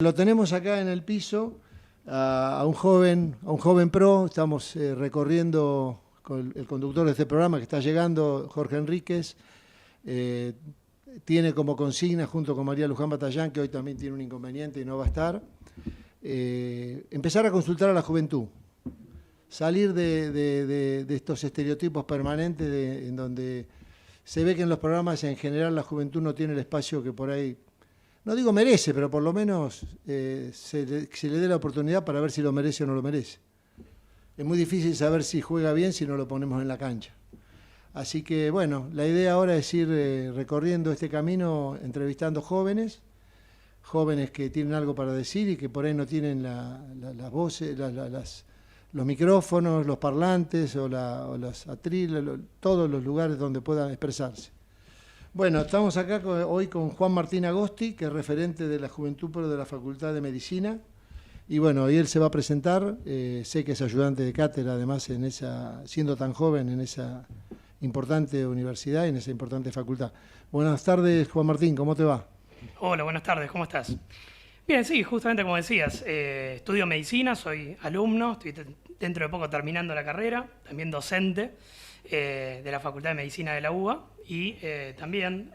Lo tenemos acá en el piso a un joven pro. Estamos recorriendo con el conductor de este programa que está llegando, Jorge Enríquez. Tiene como consigna, junto con María Luján Batallán, que hoy también tiene un inconveniente y no va a estar, empezar a consultar a la juventud. Salir de estos estereotipos permanentes en donde se ve que en los programas en general la juventud no tiene el espacio que por ahí, no digo merece, pero por lo menos se le dé la oportunidad para ver si lo merece o no lo merece. Es muy difícil saber si juega bien si no lo ponemos en la cancha. Así que, bueno, la idea ahora es ir recorriendo este camino, entrevistando jóvenes que tienen algo para decir y que por ahí no tienen las voces, los micrófonos, los parlantes o las atriles, todos los lugares donde puedan expresarse. Bueno, estamos acá hoy con Juan Martín Agosti, que es referente de la Juventud Pro de la Facultad de Medicina. Y bueno, hoy él se va a presentar. Sé que es ayudante de cátedra, además, siendo tan joven en esa importante universidad y en esa importante facultad. Buenas tardes, Juan Martín, ¿cómo te va? Hola, buenas tardes, ¿cómo estás? Bien, sí, justamente como decías, estudio medicina, soy alumno, estoy dentro de poco terminando la carrera, también docente de la Facultad de Medicina de la UBA y también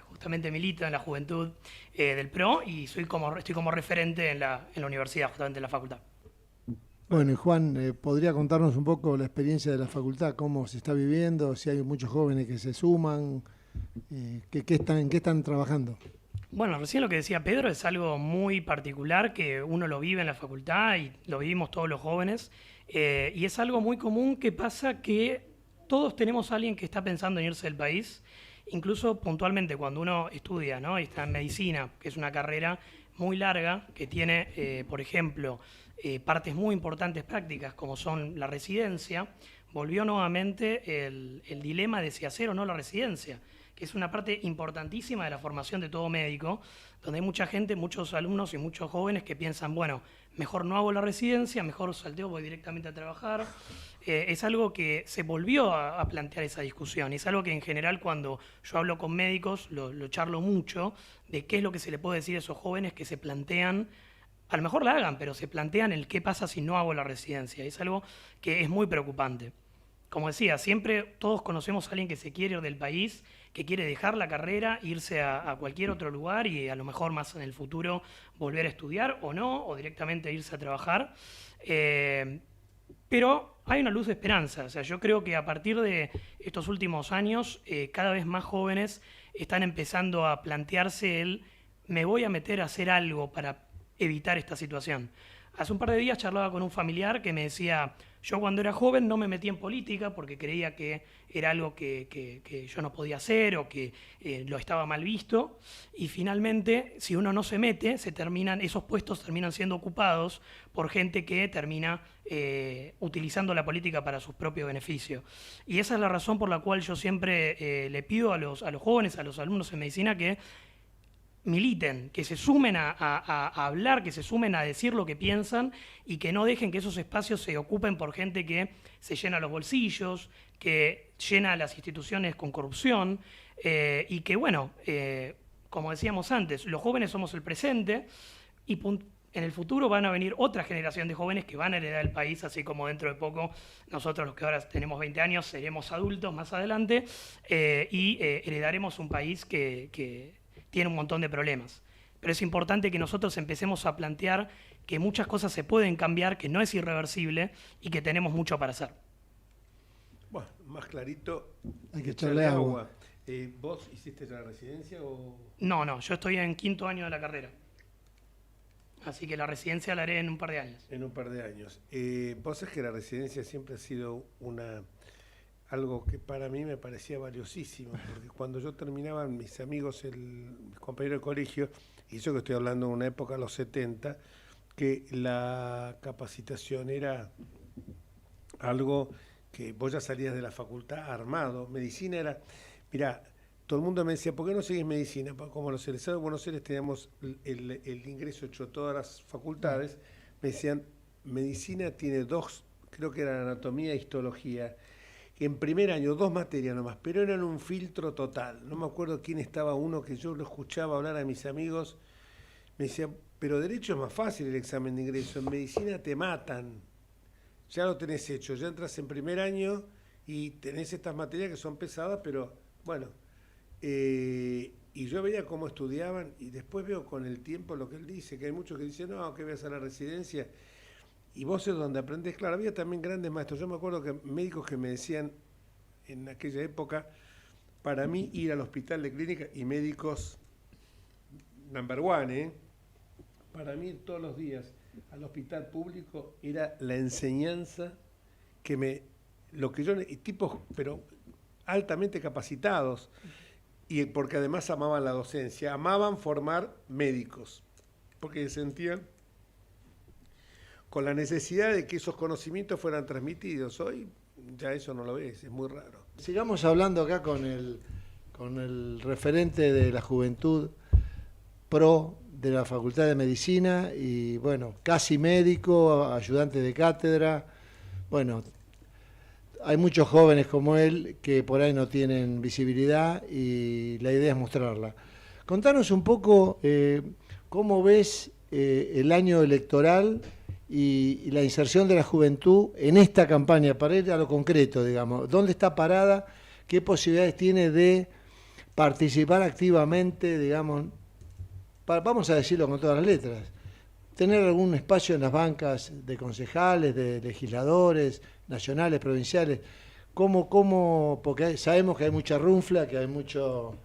justamente milito en la juventud del PRO y estoy como referente en la universidad, justamente en la facultad. Bueno, y Juan, ¿podría contarnos un poco la experiencia de la facultad, cómo se está viviendo, si hay muchos jóvenes que se suman, en qué están trabajando? Bueno, recién lo que decía Pedro es algo muy particular que uno lo vive en la facultad y lo vivimos todos los jóvenes y es algo muy común que pasa que todos tenemos a alguien que está pensando en irse del país, incluso puntualmente cuando uno estudia, ¿no? Y está en medicina, que es una carrera muy larga que tiene, por ejemplo, partes muy importantes prácticas como son la residencia. Volvió nuevamente el dilema de si hacer o no la residencia, que es una parte importantísima de la formación de todo médico, donde hay mucha gente, muchos alumnos y muchos jóvenes que piensan, bueno, mejor no hago la residencia, mejor salteo, voy directamente a trabajar. Es algo que se volvió a plantear esa discusión, y es algo que en general cuando yo hablo con médicos lo charlo mucho, de qué es lo que se le puede decir a esos jóvenes que se plantean, a lo mejor la hagan, pero se plantean el qué pasa si no hago la residencia. Es algo que es muy preocupante. Como decía, siempre todos conocemos a alguien que se quiere ir del país, que quiere dejar la carrera, irse a cualquier otro lugar y a lo mejor más en el futuro volver a estudiar o no, o directamente irse a trabajar. Pero hay una luz de esperanza. O sea, yo creo que a partir de estos últimos años, cada vez más jóvenes están empezando a plantearse me voy a meter a hacer algo para evitar esta situación. Hace un par de días charlaba con un familiar que me decía, yo cuando era joven no me metí en política porque creía que era algo que yo no podía hacer o que lo estaba mal visto, y finalmente, si uno no se mete, esos puestos terminan siendo ocupados por gente que termina utilizando la política para sus propios beneficios. Y esa es la razón por la cual yo siempre le pido a los jóvenes, a los alumnos en medicina, que militen, que se sumen a hablar, que se sumen a decir lo que piensan y que no dejen que esos espacios se ocupen por gente que se llena los bolsillos, que llena las instituciones con corrupción y que, bueno, como decíamos antes, los jóvenes somos el presente y en el futuro van a venir otra generación de jóvenes que van a heredar el país, así como dentro de poco nosotros los que ahora tenemos 20 años seremos adultos más adelante y heredaremos un país que tiene un montón de problemas. Pero es importante que nosotros empecemos a plantear que muchas cosas se pueden cambiar, que no es irreversible y que tenemos mucho para hacer. Bueno, más clarito. Hay que echarle agua. ¿Vos hiciste la residencia o...? No, yo estoy en 5º año de la carrera. Así que la residencia la haré en un par de años. En un par de años. Vos sabés que la residencia siempre ha sido algo que para mí me parecía valiosísimo, porque cuando yo terminaba, mis amigos, mis compañeros de colegio, y yo que estoy hablando de una época, los 70, que la capacitación era algo que vos ya salías de la facultad armado. Medicina era, mirá, todo el mundo me decía, ¿por qué no seguís medicina? Como los egresados de Buenos Aires teníamos el ingreso hecho a todas las facultades, me decían, medicina tiene dos, creo que eran anatomía e histología, en primer año 2 materias nomás, pero eran un filtro total. No me acuerdo quién estaba, uno que yo lo escuchaba hablar a mis amigos, me decía, Pero derecho es más fácil el examen de ingreso. En medicina te matan. Ya lo tenés hecho, ya entras en primer año y tenés estas materias que son pesadas, pero bueno. Y yo veía cómo estudiaban y después veo con el tiempo lo que él dice, que hay muchos que dicen, no, que voy a hacer la residencia. Y vos es donde aprendés. Claro, había también grandes maestros. Yo me acuerdo que médicos que me decían en aquella época, para mí ir al hospital de clínica y médicos number one, para mí ir todos los días al hospital público era la enseñanza lo que yo, tipos, pero altamente capacitados, y porque además amaban la docencia, amaban formar médicos, porque sentían con la necesidad de que esos conocimientos fueran transmitidos. Hoy ya eso no lo ves, es muy raro. Sigamos hablando acá con el referente de la juventud pro de la Facultad de Medicina y, bueno, casi médico, ayudante de cátedra. Bueno, hay muchos jóvenes como él que por ahí no tienen visibilidad y la idea es mostrarla. Contanos un poco cómo ves el año electoral y la inserción de la juventud en esta campaña, para ir a lo concreto, digamos. ¿Dónde está parada? ¿Qué posibilidades tiene de participar activamente, digamos? Vamos a decirlo con todas las letras. Tener algún espacio en las bancas de concejales, de legisladores, nacionales, provinciales. Porque sabemos que hay mucha runfla, que hay mucho,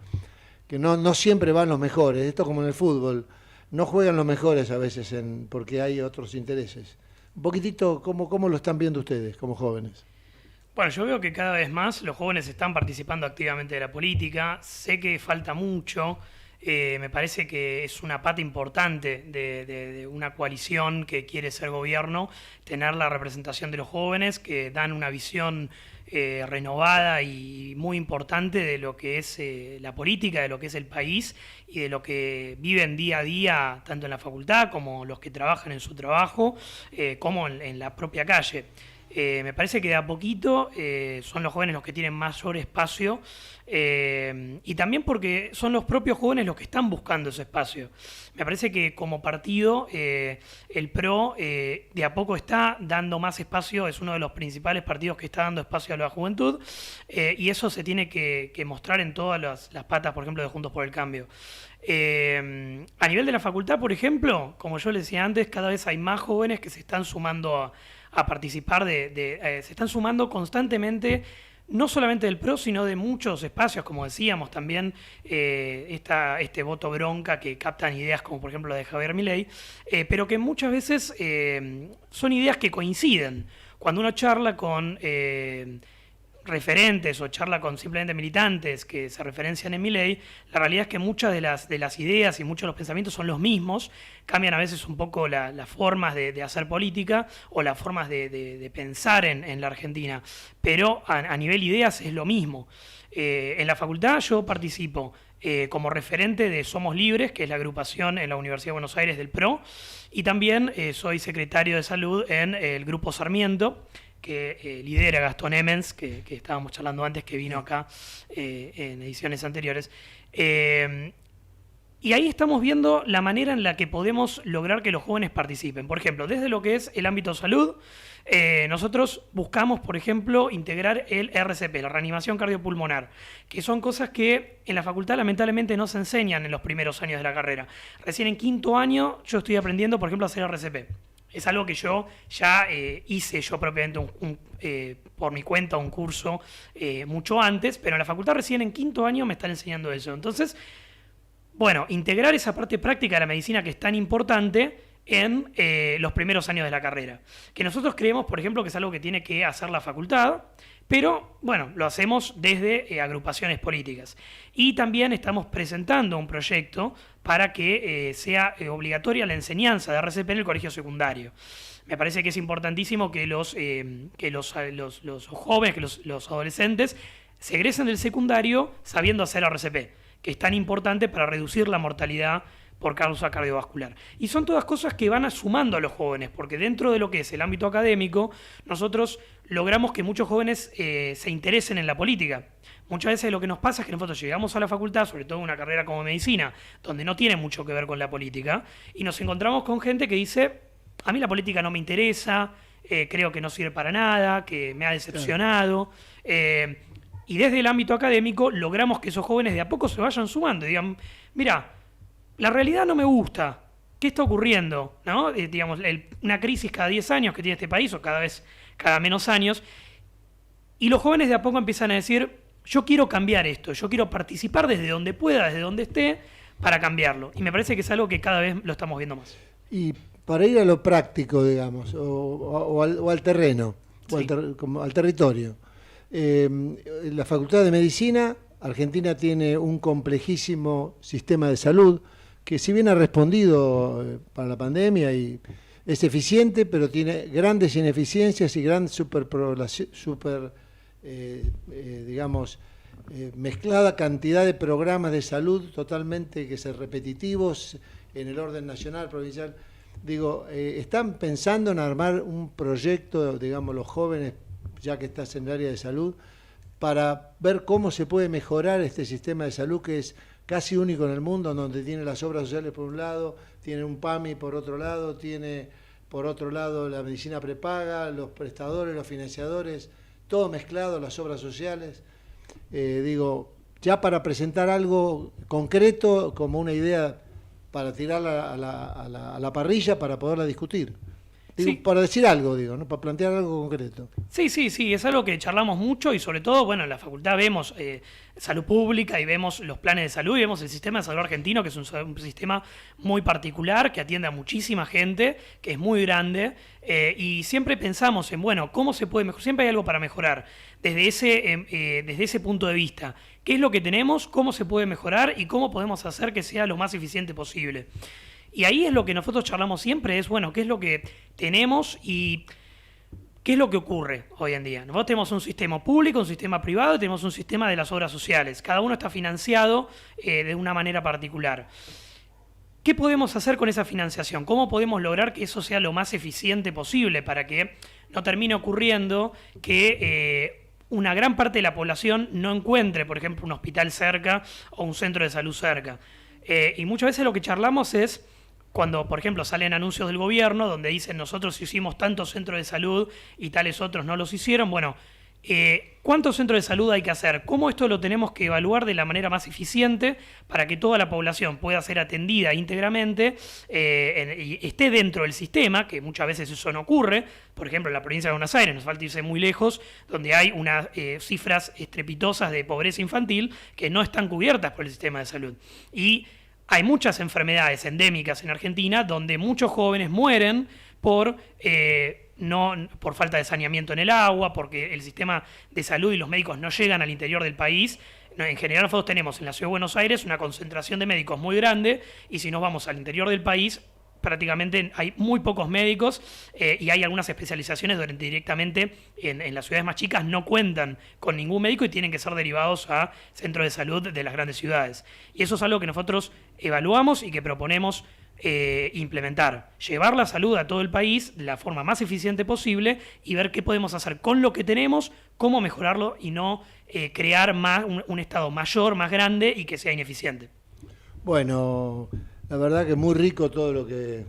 que no siempre van los mejores. Esto como en el fútbol. No juegan los mejores a veces porque hay otros intereses. Un poquitito, ¿cómo lo están viendo ustedes como jóvenes? Bueno, yo veo que cada vez más los jóvenes están participando activamente de la política. Sé que falta mucho. Me parece que es una pata importante de una coalición que quiere ser gobierno, tener la representación de los jóvenes que dan una visión renovada y muy importante de lo que es la política, de lo que es el país y de lo que viven día a día, tanto en la facultad como los que trabajan en su trabajo, como en la propia calle. Me parece que de a poquito son los jóvenes los que tienen mayor espacio y también porque son los propios jóvenes los que están buscando ese espacio. Me parece que como partido el PRO de a poco está dando más espacio, es uno de los principales partidos que está dando espacio a la juventud y eso se tiene que mostrar en todas las patas, por ejemplo, de Juntos por el Cambio. A nivel de la facultad, por ejemplo, como yo les decía antes, cada vez hay más jóvenes que se están sumando a participar se están sumando constantemente, no solamente del PRO, sino de muchos espacios, como decíamos, también este voto bronca que captan ideas como por ejemplo la de Javier Milei, pero que muchas veces son ideas que coinciden. Cuando uno charla con referentes o charla con simplemente militantes que se referencian en Milei, la realidad es que muchas de las ideas y muchos de los pensamientos son los mismos, cambian a veces un poco las formas de hacer política o las formas de pensar en la Argentina, pero a nivel ideas es lo mismo. En la facultad yo participo como referente de Somos Libres, que es la agrupación en la Universidad de Buenos Aires del PRO, y también soy secretario de salud en el Grupo Sarmiento, que lidera Gastón Emmens, que estábamos charlando antes, que vino acá en ediciones anteriores. Y ahí estamos viendo la manera en la que podemos lograr que los jóvenes participen. Por ejemplo, desde lo que es el ámbito salud, nosotros buscamos, por ejemplo, integrar el RCP, la reanimación cardiopulmonar, que son cosas que en la facultad lamentablemente no se enseñan en los primeros años de la carrera. Recién en quinto año yo estoy aprendiendo, por ejemplo, a hacer RCP. Es algo que yo ya hice yo propiamente por mi cuenta un curso mucho antes, pero en la facultad recién en quinto año me están enseñando eso. Entonces, bueno, integrar esa parte práctica de la medicina que es tan importante en los primeros años de la carrera. Que nosotros creemos, por ejemplo, que es algo que tiene que hacer la facultad, pero bueno, lo hacemos desde agrupaciones políticas. Y también estamos presentando un proyecto para que sea obligatoria la enseñanza de RCP en el colegio secundario. Me parece que es importantísimo que los jóvenes, que los adolescentes se egresen del secundario sabiendo hacer RCP, que es tan importante para reducir la mortalidad por causa cardiovascular. Y son todas cosas que van sumando a los jóvenes, porque dentro de lo que es el ámbito académico, nosotros logramos que muchos jóvenes se interesen en la política. Muchas veces lo que nos pasa es que nosotros llegamos a la facultad, sobre todo en una carrera como medicina, donde no tiene mucho que ver con la política, y nos encontramos con gente que dice, a mí la política no me interesa, creo que no sirve para nada, que me ha decepcionado. Y desde el ámbito académico logramos que esos jóvenes de a poco se vayan sumando y digan, mira, la realidad no me gusta, ¿qué está ocurriendo? ¿No? Digamos, una crisis cada 10 años que tiene este país, o cada menos años, y los jóvenes de a poco empiezan a decir, yo quiero cambiar esto, yo quiero participar desde donde pueda, desde donde esté, para cambiarlo. Y me parece que es algo que cada vez lo estamos viendo más. Y para ir a lo práctico, digamos, o al terreno, Sí. como al territorio. La Facultad de Medicina, Argentina tiene un complejísimo sistema de salud que si bien ha respondido para la pandemia y es eficiente, pero tiene grandes ineficiencias y gran mezclada cantidad de programas de salud totalmente que son repetitivos en el orden nacional, provincial. Digo, ¿están pensando en armar un proyecto, digamos, los jóvenes, ya que estás en el área de salud, para ver cómo se puede mejorar este sistema de salud que es casi único en el mundo, donde tiene las obras sociales por un lado, tiene un PAMI por otro lado, tiene por otro lado la medicina prepaga, los prestadores, los financiadores, todo mezclado, las obras sociales? Digo, ya para presentar algo concreto, como una idea para tirarla a la parrilla para poderla discutir. Digo, Sí. para decir algo, digo, ¿no? Para plantear algo concreto. Sí, es algo que charlamos mucho y sobre todo, bueno, en la facultad vemos salud pública y vemos los planes de salud y vemos el sistema de salud argentino, que es un sistema muy particular, que atiende a muchísima gente, que es muy grande, y siempre pensamos en, bueno, ¿cómo se puede mejorar? Siempre hay algo para mejorar desde ese punto de vista. ¿Qué es lo que tenemos? ¿Cómo se puede mejorar? ¿Y cómo podemos hacer que sea lo más eficiente posible? Y ahí es lo que nosotros charlamos siempre, es, bueno, ¿qué es lo que tenemos y qué es lo que ocurre hoy en día? Nosotros tenemos un sistema público, un sistema privado y tenemos un sistema de las obras sociales. Cada uno está financiado de una manera particular. ¿Qué podemos hacer con esa financiación? ¿Cómo podemos lograr que eso sea lo más eficiente posible para que no termine ocurriendo que una gran parte de la población no encuentre, por ejemplo, un hospital cerca o un centro de salud cerca? Y muchas veces lo que charlamos es cuando, por ejemplo, salen anuncios del gobierno donde dicen nosotros hicimos tantos centros de salud y tales otros no los hicieron. Bueno, ¿cuántos centros de salud hay que hacer? ¿Cómo esto lo tenemos que evaluar de la manera más eficiente para que toda la población pueda ser atendida íntegramente y esté dentro del sistema, que muchas veces eso no ocurre? Por ejemplo, en la provincia de Buenos Aires, nos falta irse muy lejos, donde hay unas cifras estrepitosas de pobreza infantil que no están cubiertas por el sistema de salud. Y hay muchas enfermedades endémicas en Argentina donde muchos jóvenes mueren por falta de saneamiento en el agua, porque el sistema de salud y los médicos no llegan al interior del país. En general nosotros tenemos en la Ciudad de Buenos Aires una concentración de médicos muy grande y si nos vamos al interior del país prácticamente hay muy pocos médicos y hay algunas especializaciones donde directamente en las ciudades más chicas no cuentan con ningún médico y tienen que ser derivados a centros de salud de las grandes ciudades. Y eso es algo que nosotros evaluamos y que proponemos implementar. Llevar la salud a todo el país de la forma más eficiente posible y ver qué podemos hacer con lo que tenemos, cómo mejorarlo y no crear un Estado mayor, más grande y que sea ineficiente. Bueno, la verdad que muy rico todo lo que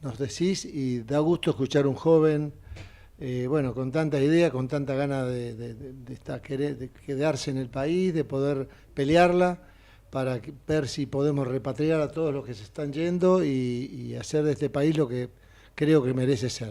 nos decís y da gusto escuchar un joven, bueno, con tanta idea, con tanta ganas de quedarse en el país, de poder pelearla para ver si podemos repatriar a todos los que se están yendo y hacer de este país lo que creo que merece ser.